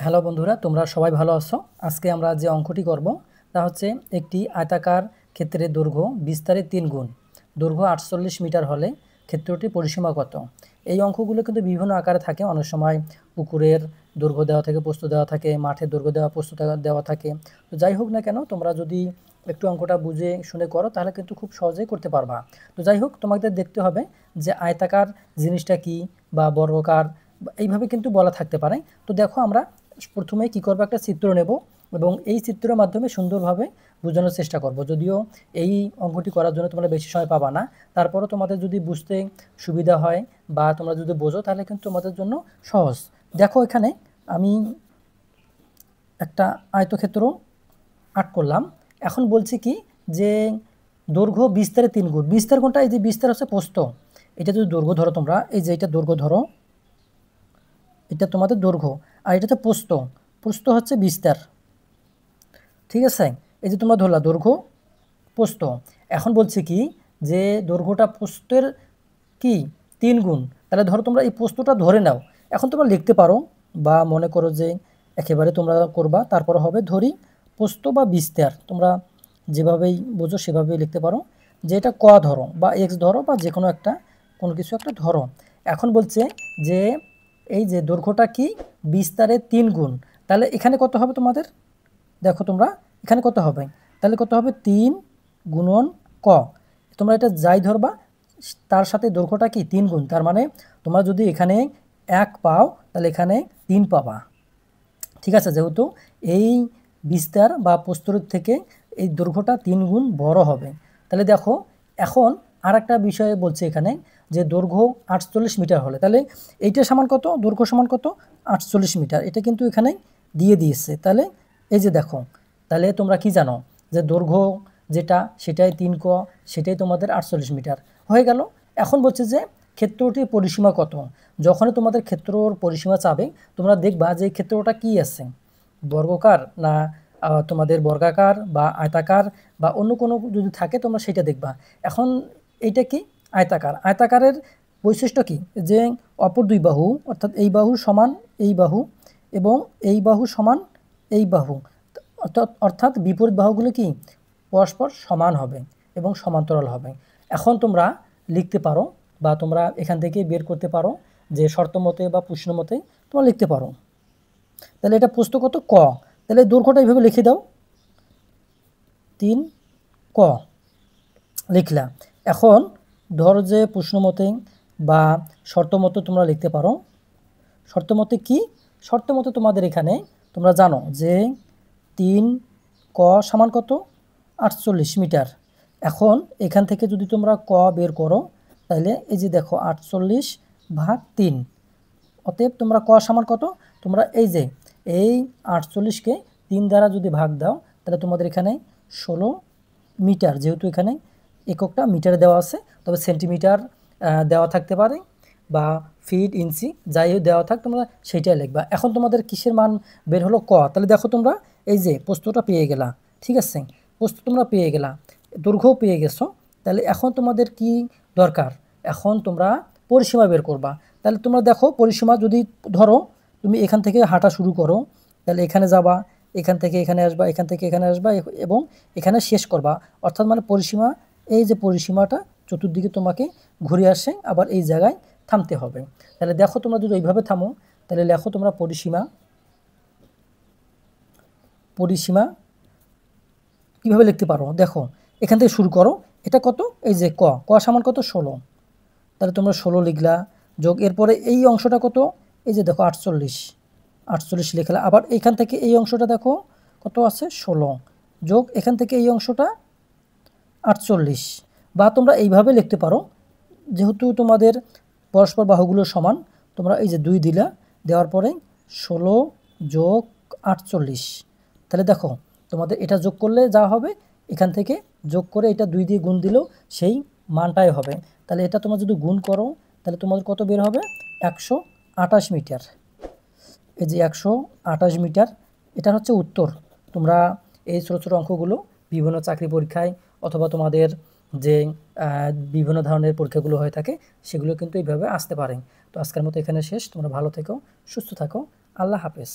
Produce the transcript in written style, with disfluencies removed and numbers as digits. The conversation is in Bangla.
হ্যালো বন্ধুরা, তোমরা সবাই ভালো আছো? আজকে আমরা যে অঙ্কটি করব তা হচ্ছে একটি আয়তাকার ক্ষেত্রের দৈর্ঘ্য বিস্তারের 3 গুণ। দৈর্ঘ্য 48 মিটার হলে ক্ষেত্রটির পরিসীমা কত? এই অঙ্কগুলো কিন্তু বিভিন্ন আকারে থাকে। অনেক সময় পুকুরের দৈর্ঘ্য দেওয়া থাকে, প্রস্থ দেওয়া থাকে, মাঠের দৈর্ঘ্য দেওয়া, প্রস্থ দেওয়া থাকে। তো যাই হোক না কেন, তোমরা যদি একটু অঙ্কটা বুঝে শুনে করো তাহলে কিন্তু খুব সহজেই করতে পারবা। তো যাই হোক, তোমাদের দেখতে হবে যে আয়তাকার জিনিসটা কি বা বর্গাকার এইভাবে কিন্তু বলা থাকতে পারে। তো দেখো, আমরা প্রথমে কি করব, একটা চিত্র নেব এবং এই চিত্রের মাধ্যমে সুন্দরভাবে বোঝানোর চেষ্টা করব। যদিও এই অঙ্কটি করার জন্য তোমরা বেশি সময় পাবা না, তারপরও তোমাদের যদি বুঝতে সুবিধা হয় বা তোমরা যদি বোঝো তাহলে কিন্তু তোমাদের জন্য সহজ। দেখো, এখানে আমি একটা আয়তক্ষেত্র আর্ট করলাম। এখন বলছি কি যে দৈর্ঘ্য বিস্তারে 3 গুণ। বিস্তার কোনটা? এই যে বিস্তার হচ্ছে প্রস্থ। এটা যদি দৈর্ঘ্য ধরো তোমরা, এই যে এটা দৈর্ঘ্য ধরো, এটা তোমাদের দৈর্ঘ্য, আর এটা তো প্রস্থ। প্রস্থ হচ্ছে বিস্তার, ঠিক আছে? এই যে তোমরা ধরলা দৈর্ঘ্য প্রস্থ। এখন বলছে কি যে দৈর্ঘ্যটা প্রস্থের কি 3 গুণ। তাহলে ধরো তোমরা এই প্রস্থটা ধরে নাও। এখন তোমরা লিখতে পারো বা মনে করো যে একেবারে তোমরা করবা, তারপর হবে ধরি প্রস্থ বা বিস্তার। তোমরা যেভাবেই বোঝো সেভাবেই লিখতে পারো, যে এটা ক ধরো বা এক্স ধরো বা যে কোনো একটা কোনো কিছু একটা ধরো। এখন বলছে যে এই যে দৈর্ঘ্যটা কি বিস্তারের 3 গুণ। তাহলে এখানে কত হবে তোমাদের? দেখো তোমরা এখানে কত হবে, তাহলে কত হবে 3 গুণন ক। তোমরা এটা যাই ধরবা তার সাথে দৈর্ঘ্যটা কি 3 গুণ। তার মানে তোমরা যদি এখানে 1 পাও তাহলে এখানে 3 পাবা, ঠিক আছে? যেহেতু এই বিস্তার বা প্রস্তর থেকে এই দৈর্ঘ্যটা 3 গুণ বড় হবে। তাহলে দেখো, এখন আর একটা বিষয় বলছে এখানে যে দৈর্ঘ্য 48 মিটার হলে, তাহলে এইটা সমান কত? দৈর্ঘ্য সমান কত? 48 মিটার। এটা কিন্তু এখানে দিয়ে দিয়েছে। তাহলে এই যে দেখো, তাহলে তোমরা কি জানো যে দৈর্ঘ্য যেটা সেটাই 3 ক, সেটাই তোমাদের 48 মিটার হয়ে গেল। এখন বলছে যে ক্ষেত্রটির পরিসীমা কত? যখনই তোমাদের ক্ষেত্রর পরিসীমা চাবে, তোমরা দেখবা যে ক্ষেত্রটা কি আছে, বর্গাকার না তোমাদের বর্গাকার বা আয়তাকার বা অন্য কোনো যদি থাকে তোমরা সেটা দেখবা। এখন এইটা কি? আয়তাকার। আয়তাকারের বৈশিষ্ট্য কি? যে অপর দুই বাহু, অর্থাৎ এই বাহু সমান এই বাহু এবং এই বাহু সমান এই বাহু, অর্থাৎ বিপরীত বাহুগুলো কি পরস্পর সমান হবে এবং সমান্তরাল হবে। এখন তোমরা লিখতে পারো বা তোমরা এখান থেকে বের করতে পারো যে শর্ত মতে বা প্রশ্ন মতে তোমরা লিখতে পারো। তাহলে এটা প্রস্থ কত? ক। তাহলে দৈর্ঘ্যটা এইভাবে লিখে দাও, 3 ক লিখলা। এখন ধরো যে প্রশ্ন মতে বা শর্ত মতো তোমরা লিখতে পারো। শর্ত মতে কি? শর্ত মতে তোমাদের এখানে তোমরা জানো যে 3 ক সমান কত? 48 মিটার। এখন এখান থেকে যদি তোমরা ক বের করো তাহলে এই যে দেখো 48 ভাগ 3, অতএব তোমরা ক সমান কত? তোমরা এই যে এই 48কে 3 দ্বারা যদি ভাগ দাও তাহলে তোমাদের এখানে 16 মিটার, যেহেতু এখানে এককটা মিটারে দেওয়া আছে, তবে সেন্টিমিটার দেওয়া থাকতে পারে বা ফিট, ইঞ্চি যাই দেওয়া থাক, তোমরা সেইটাই লিখবা। এখন তোমাদের কিসের মান বের হলো? ক। তাহলে দেখো তোমরা এই যে প্রস্থটা পেয়ে গেলা, ঠিক আছে? প্রস্থ তোমরা পেয়ে গেলা, দৈর্ঘ্যও পেয়ে গেছো। তাহলে এখন তোমাদের কি দরকার? এখন তোমরা পরিসীমা বের করবা। তাহলে তোমরা দেখো, পরিসীমা যদি ধরো তুমি এখান থেকে হাঁটা শুরু করো, তাহলে এখানে যাবা, এখান থেকে এখানে আসবা, এখান থেকে এখানে আসবা এবং এখানে শেষ করবা। অর্থাৎ মানে পরিসীমা, এই যে পরিসীমাটা চতুর্দিকে তোমাকে ঘুরে আসে, আবার এই জায়গায় থামতে হবে। তাহলে দেখো, তোমরা যদি এইভাবে থামো তাহলে লেখো তোমরা পরিসীমা। পরিসীমা কীভাবে লিখতে পারো? দেখো, এখান থেকে শুরু করো। এটা কত? এই যে ক। ক সমান কত? 16। তাহলে তোমরা 16 লিখলা, যোগ এরপরে এই অংশটা কত? এই যে দেখো 48, 48 লিখলা। আবার এইখান থেকে এই অংশটা দেখো কত আছে? 16, যোগ এখান থেকে এই অংশটা 48। বা তোমরা এইভাবে লিখতে পারো, যেহেতু তোমাদের পরস্পর বাহুগুলো সমান, তোমরা এই যে 2 দিলা, দেওয়ার পরে 16 যোগ 48। তাহলে দেখো, তোমাদের এটা যোগ করলে যা হবে, এখান থেকে যোগ করে এটা 2 দিয়ে গুণ দিলেও সেই মানটাই হবে। তাহলে এটা তোমরা যদি গুণ করো তাহলে তোমাদের কত বের হবে? 128 মিটার। এই যে 128 মিটার, এটা হচ্ছে উত্তর। তোমরা এই ছোটো ছোটো অঙ্কগুলো বিভিন্ন চাকরি পরীক্ষায় অথবা তোমাদের যে বিভিন্ন ধরনের পরীক্ষাগুলো হয়ে থাকে সেগুলো কিন্তু এইভাবে আসতে পারে। তো আজকের মতো এখানে শেষ। তোমরা ভালো থেকো, সুস্থ থাকো। আল্লাহ হাফেজ।